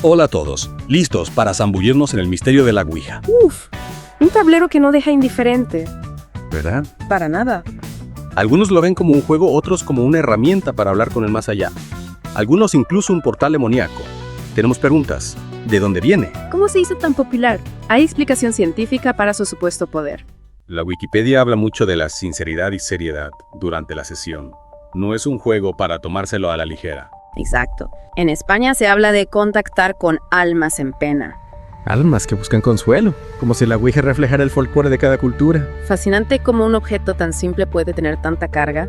Hola a todos, listos para zambullirnos en el misterio de la Ouija. Uf, un tablero que no deja indiferente. ¿Verdad? Para nada. Algunos lo ven como un juego, otros como una herramienta para hablar con el más allá. Algunos incluso un portal demoníaco. Tenemos preguntas. ¿De dónde viene? ¿Cómo se hizo tan popular? Hay explicación científica para su supuesto poder. La Wikipedia habla mucho de la sinceridad y seriedad durante la sesión. No es un juego para tomárselo a la ligera. Exacto. En España se habla de contactar con almas en pena. Almas que buscan consuelo, como si la Ouija reflejara el folclore de cada cultura. Fascinante cómo un objeto tan simple puede tener tanta carga.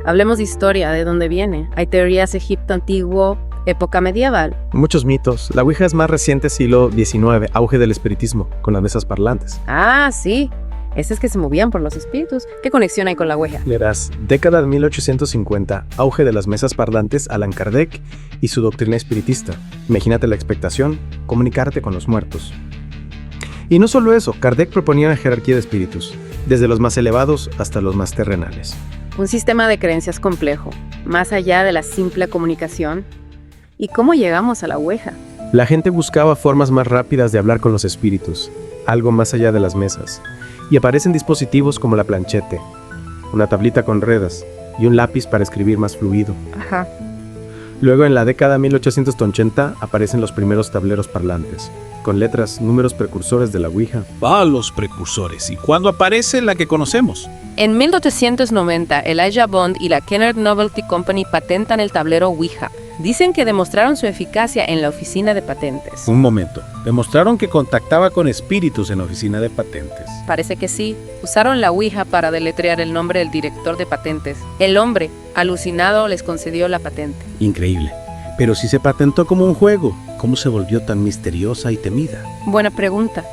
Hablemos de historia, de dónde viene. Hay teorías Egipto antiguo, época medieval. Muchos mitos. La Ouija es más reciente, siglo XIX, auge del espiritismo, con las mesas parlantes. Ah, sí. Esas que se movían por los espíritus. ¿Qué conexión hay con la Ouija? Verás, década de 1850, auge de las mesas parlantes, Allan Kardec y su doctrina espiritista. Imagínate la expectación, comunicarte con los muertos. Y no solo eso, Kardec proponía una jerarquía de espíritus, desde los más elevados hasta los más terrenales. Un sistema de creencias complejo, más allá de la simple comunicación. ¿Y cómo llegamos a la Ouija? La gente buscaba formas más rápidas de hablar con los espíritus, algo más allá de las mesas. Y aparecen dispositivos como la planchette, una tablita con ruedas y un lápiz para escribir más fluido. Ajá. Luego, en la década de 1880, aparecen los primeros tableros parlantes, con letras, números precursores de la Ouija. Los precursores. ¿Y cuándo aparece la que conocemos? En 1890, Elijah Bond y la Kennard Novelty Company patentan el tablero Ouija. Dicen que demostraron su eficacia en la oficina de patentes. Un momento. Demostraron que contactaba con espíritus en la oficina de patentes. Parece que sí. Usaron la Ouija para deletrear el nombre del director de patentes. El hombre, alucinado, les concedió la patente. Increíble. Pero si se patentó como un juego, ¿cómo se volvió tan misteriosa y temida? Buena pregunta.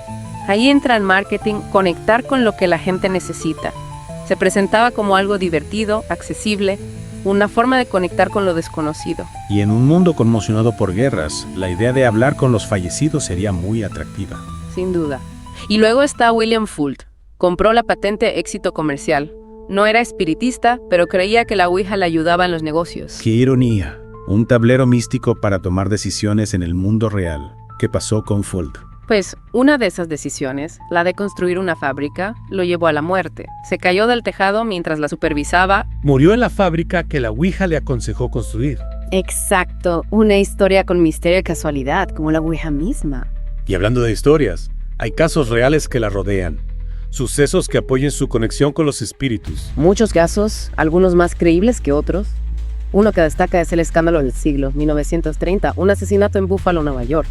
Ahí entra el marketing, conectar con lo que la gente necesita. Se presentaba como algo divertido, accesible, una forma de conectar con lo desconocido. Y en un mundo conmocionado por guerras, la idea de hablar con los fallecidos sería muy atractiva. Sin duda. Y luego está William Fuld. Compró la patente éxito comercial. No era espiritista, pero creía que la Ouija le ayudaba en los negocios. ¡Qué ironía! Un tablero místico para tomar decisiones en el mundo real. ¿Qué pasó con Fuld? Pues una de esas decisiones, la de construir una fábrica, lo llevó a la muerte. Se cayó del tejado mientras la supervisaba. Murió en la fábrica que la Ouija le aconsejó construir. Exacto, una historia con misterio y casualidad, como la Ouija misma. Y hablando de historias, hay casos reales que la rodean. Sucesos que apoyen su conexión con los espíritus. Muchos casos, algunos más creíbles que otros. Uno que destaca es el escándalo del siglo, 1930, un asesinato en Buffalo, Nueva York.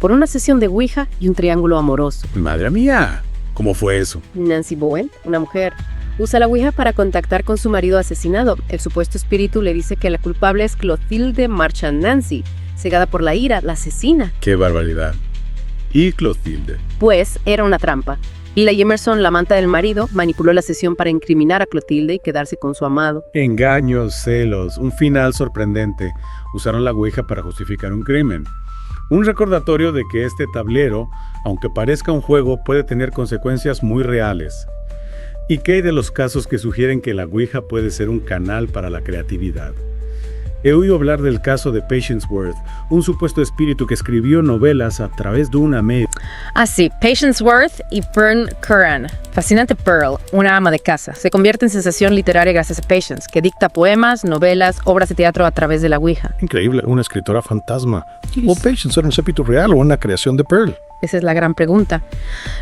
Por una sesión de Ouija y un triángulo amoroso. ¡Madre mía! ¿Cómo fue eso? Nancy Bowen, una mujer, usa la Ouija para contactar con su marido asesinado. El supuesto espíritu le dice que la culpable es Clotilde Marchand Nancy. Cegada por la ira, la asesina. ¡Qué barbaridad! ¿Y Clotilde? Pues era una trampa. Lila Emerson, la amante del marido, manipuló la sesión para incriminar a Clotilde y quedarse con su amado. Engaños, celos, un final sorprendente. Usaron la Ouija para justificar un crimen. Un recordatorio de que este tablero, aunque parezca un juego, puede tener consecuencias muy reales. ¿Y qué hay de los casos que sugieren que la Ouija puede ser un canal para la creatividad? He oído hablar del caso de Patience Worth, un supuesto espíritu que escribió novelas a través de una media. Ah, sí, Patience Worth y Pearl Curran. Fascinante Pearl, una ama de casa, se convierte en sensación literaria gracias a Patience, que dicta poemas, novelas, obras de teatro a través de la Ouija. Increíble, una escritora fantasma. ¿O Patience era un espíritu real o una creación de Pearl? Esa es la gran pregunta.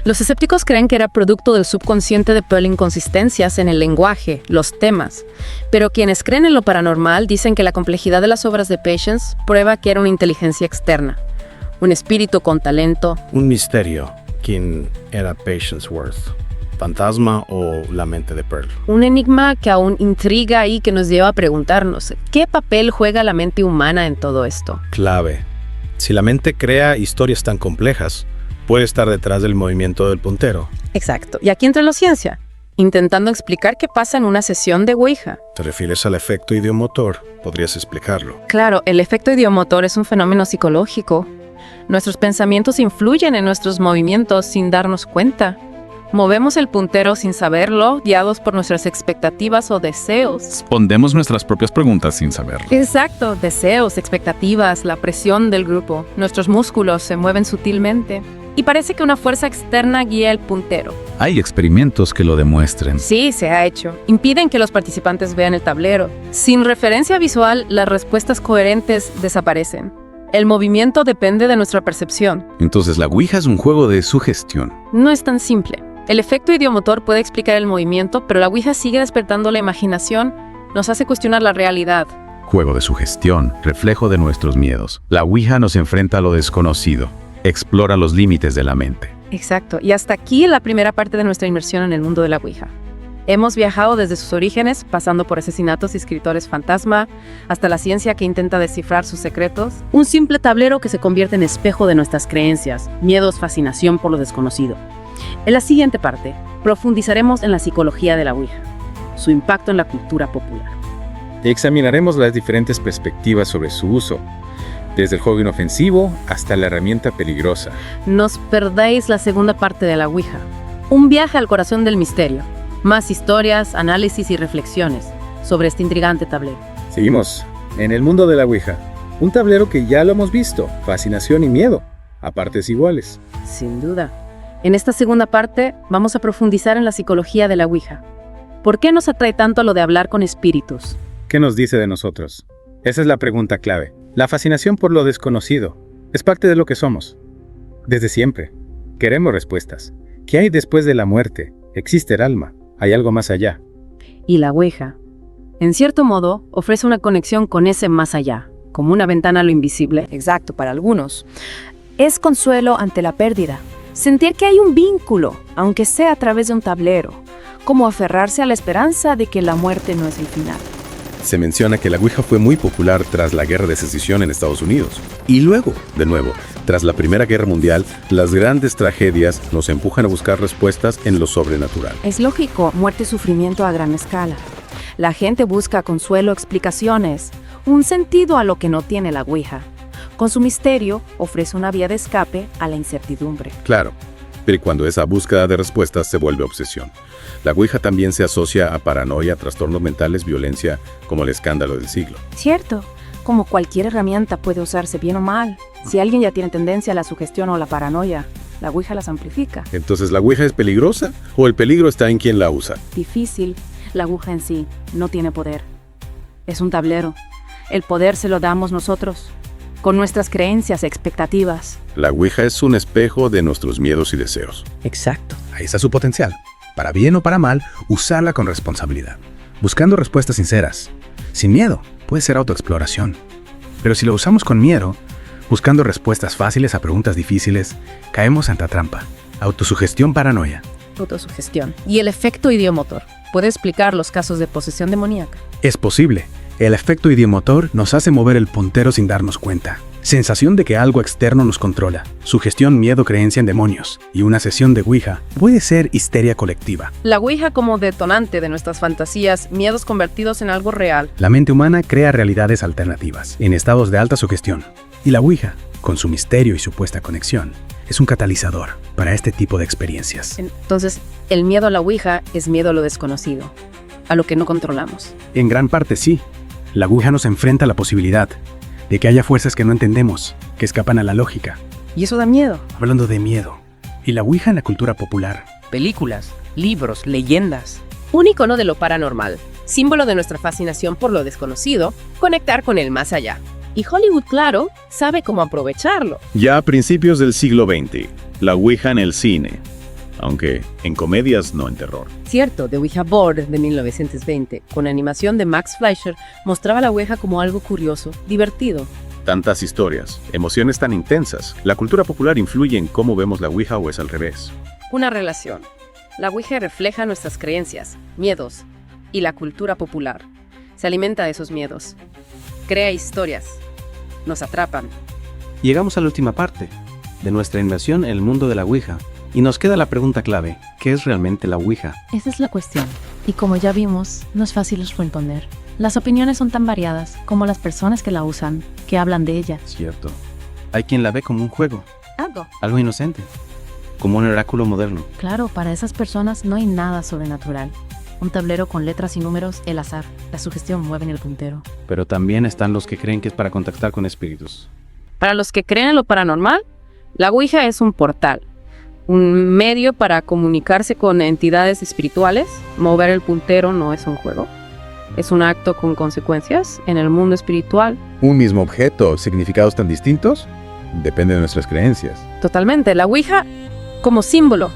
Los escépticos creen que era producto del subconsciente de Pearl inconsistencias en el lenguaje, los temas. Pero quienes creen en lo paranormal dicen que la complejidad de las obras de Patience prueba que era una inteligencia externa. Un espíritu con talento. Un misterio. ¿Quién era Patience Worth? ¿Fantasma o la mente de Pearl? Un enigma que aún intriga y que nos lleva a preguntarnos, ¿qué papel juega la mente humana en todo esto? Clave. Si la mente crea historias tan complejas, puede estar detrás del movimiento del puntero. Exacto. Y aquí entra la ciencia, intentando explicar qué pasa en una sesión de Ouija. ¿Te refieres al efecto idiomotor? ¿Podrías explicarlo? Claro, el efecto idiomotor es un fenómeno psicológico. Nuestros pensamientos influyen en nuestros movimientos sin darnos cuenta. Movemos el puntero sin saberlo, guiados por nuestras expectativas o deseos. Respondemos nuestras propias preguntas sin saberlo. Exacto, deseos, expectativas, la presión del grupo. Nuestros músculos se mueven sutilmente. Y parece que una fuerza externa guía el puntero. Hay experimentos que lo demuestren. Sí, se ha hecho. Impiden que los participantes vean el tablero. Sin referencia visual, las respuestas coherentes desaparecen. El movimiento depende de nuestra percepción. Entonces la Ouija es un juego de sugestión. No es tan simple. El efecto idiomotor puede explicar el movimiento, pero la Ouija sigue despertando la imaginación, nos hace cuestionar la realidad. Juego de sugestión, reflejo de nuestros miedos. La Ouija nos enfrenta a lo desconocido, explora los límites de la mente. Exacto. Y hasta aquí la primera parte de nuestra inmersión en el mundo de la Ouija. Hemos viajado desde sus orígenes, pasando por asesinatos y escritores fantasma, hasta la ciencia que intenta descifrar sus secretos. Un simple tablero que se convierte en espejo de nuestras creencias, miedos, fascinación por lo desconocido. En la siguiente parte, profundizaremos en la psicología de la Ouija, su impacto en la cultura popular. Examinaremos las diferentes perspectivas sobre su uso, desde el juego inofensivo hasta la herramienta peligrosa. No os perdáis la segunda parte de la Ouija. Un viaje al corazón del misterio. Más historias, análisis y reflexiones sobre este intrigante tablero. Seguimos en el mundo de la Ouija, un tablero que ya lo hemos visto, fascinación y miedo, a partes iguales. Sin duda. En esta segunda parte vamos a profundizar en la psicología de la Ouija. ¿Por qué nos atrae tanto lo de hablar con espíritus? ¿Qué nos dice de nosotros? Esa es la pregunta clave. La fascinación por lo desconocido es parte de lo que somos. Desde siempre. Queremos respuestas. ¿Qué hay después de la muerte? ¿Existe el alma? ¿Hay algo más allá? Y la Ouija, en cierto modo, ofrece una conexión con ese más allá, como una ventana a lo invisible. Exacto, para algunos. Es consuelo ante la pérdida. Sentir que hay un vínculo, aunque sea a través de un tablero, como aferrarse a la esperanza de que la muerte no es el final. Se menciona que la Ouija fue muy popular tras la Guerra de Secesión en Estados Unidos. Y luego, de nuevo, tras la Primera Guerra Mundial, las grandes tragedias nos empujan a buscar respuestas en lo sobrenatural. Es lógico, muerte y sufrimiento a gran escala. La gente busca consuelo, explicaciones, un sentido a lo que no tiene la Ouija. Con su misterio, ofrece una vía de escape a la incertidumbre. Claro, pero cuando esa búsqueda de respuestas se vuelve obsesión. La Ouija también se asocia a paranoia, trastornos mentales, violencia, como el escándalo del siglo. Cierto, como cualquier herramienta puede usarse bien o mal. Si alguien ya tiene tendencia a la sugestión o la paranoia, la Ouija las amplifica. Entonces, ¿la Ouija es peligrosa o el peligro está en quien la usa? Difícil, la Ouija en sí no tiene poder. Es un tablero. El poder se lo damos nosotros, con nuestras creencias, expectativas. La Ouija es un espejo de nuestros miedos y deseos. Exacto. Ahí está su potencial. Para bien o para mal, usarla con responsabilidad. Buscando respuestas sinceras. Sin miedo, puede ser autoexploración. Pero si lo usamos con miedo, buscando respuestas fáciles a preguntas difíciles, caemos en la trampa. Autosugestión, paranoia. Autosugestión. Y el efecto idiomotor. ¿Puede explicar los casos de posesión demoníaca? Es posible. El efecto idiomotor nos hace mover el puntero sin darnos cuenta. Sensación de que algo externo nos controla. Sugestión, miedo, creencia en demonios. Y una sesión de Ouija puede ser histeria colectiva. La Ouija como detonante de nuestras fantasías, miedos convertidos en algo real. La mente humana crea realidades alternativas, en estados de alta sugestión. Y la Ouija, con su misterio y supuesta conexión, es un catalizador para este tipo de experiencias. Entonces, el miedo a la Ouija es miedo a lo desconocido, a lo que no controlamos. En gran parte sí. La Ouija nos enfrenta a la posibilidad de que haya fuerzas que no entendemos, que escapan a la lógica. Y eso da miedo. Hablando de miedo. Y la Ouija en la cultura popular. Películas, libros, leyendas. Un icono de lo paranormal, símbolo de nuestra fascinación por lo desconocido, conectar con el más allá. Y Hollywood, claro, sabe cómo aprovecharlo. Ya a principios del siglo XX, la Ouija en el cine, aunque en comedias, no en terror. Cierto, The Ouija Board de 1920, con animación de Max Fleischer, mostraba la Ouija como algo curioso, divertido. Tantas historias, emociones tan intensas. La cultura popular influye en cómo vemos la Ouija o es al revés. Una relación. La Ouija refleja nuestras creencias, miedos y la cultura popular. Se alimenta de esos miedos. Crea historias. Nos atrapan. Llegamos a la última parte de nuestra inmersión en el mundo de la Ouija. Y nos queda la pregunta clave, ¿qué es realmente la Ouija? Esa es la cuestión. Y como ya vimos, no es fácil responder. Las opiniones son tan variadas como las personas que la usan, que hablan de ella. Cierto. Hay quien la ve como un juego. Algo. Algo inocente. como un oráculo moderno. Claro, para esas personas no hay nada sobrenatural. Un tablero con letras y números, el azar, la sugestión mueven el puntero. Pero también están los que creen que es para contactar con espíritus. Para los que creen en lo paranormal, la Ouija es un portal, un medio para comunicarse con entidades espirituales. Mover el puntero no es un juego, es un acto con consecuencias en el mundo espiritual. Un mismo objeto, significados tan distintos, depende de nuestras creencias. Totalmente, la Ouija como símbolo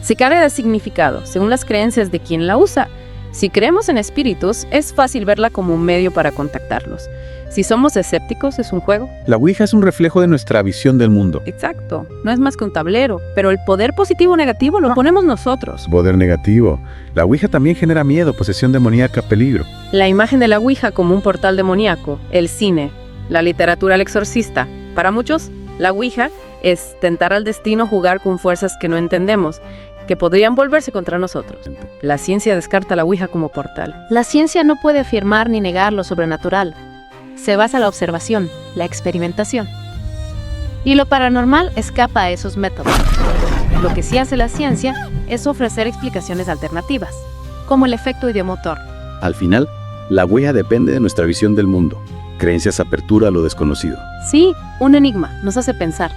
se carga de significado según las creencias de quien la usa. Si creemos en espíritus, es fácil verla como un medio para contactarlos. Si somos escépticos, es un juego. La Ouija es un reflejo de nuestra visión del mundo. Exacto, no es más que un tablero, pero el poder positivo o negativo lo ponemos nosotros. Poder negativo. La Ouija también genera miedo, posesión demoníaca, peligro. La imagen de la Ouija como un portal demoníaco, el cine, la literatura al exorcista. Para muchos, la Ouija es tentar al destino jugar con fuerzas que no entendemos, que podrían volverse contra nosotros. La ciencia descarta la Ouija como portal. La ciencia no puede afirmar ni negar lo sobrenatural. Se basa en la observación, la experimentación. Y lo paranormal escapa a esos métodos. Lo que sí hace la ciencia es ofrecer explicaciones alternativas, como el efecto ideomotor. Al final, la Ouija depende de nuestra visión del mundo. Creencias apertura a lo desconocido. Sí, un enigma nos hace pensar.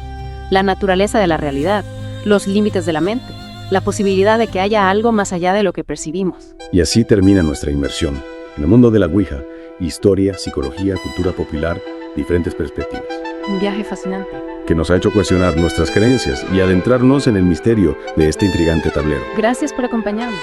La naturaleza de la realidad, los límites de la mente, la posibilidad de que haya algo más allá de lo que percibimos. Y así termina nuestra inmersión en el mundo de la Ouija. Historia, psicología, cultura popular, diferentes perspectivas. Un viaje fascinante. Que nos ha hecho cuestionar nuestras creencias y adentrarnos en el misterio de este intrigante tablero. Gracias por acompañarnos.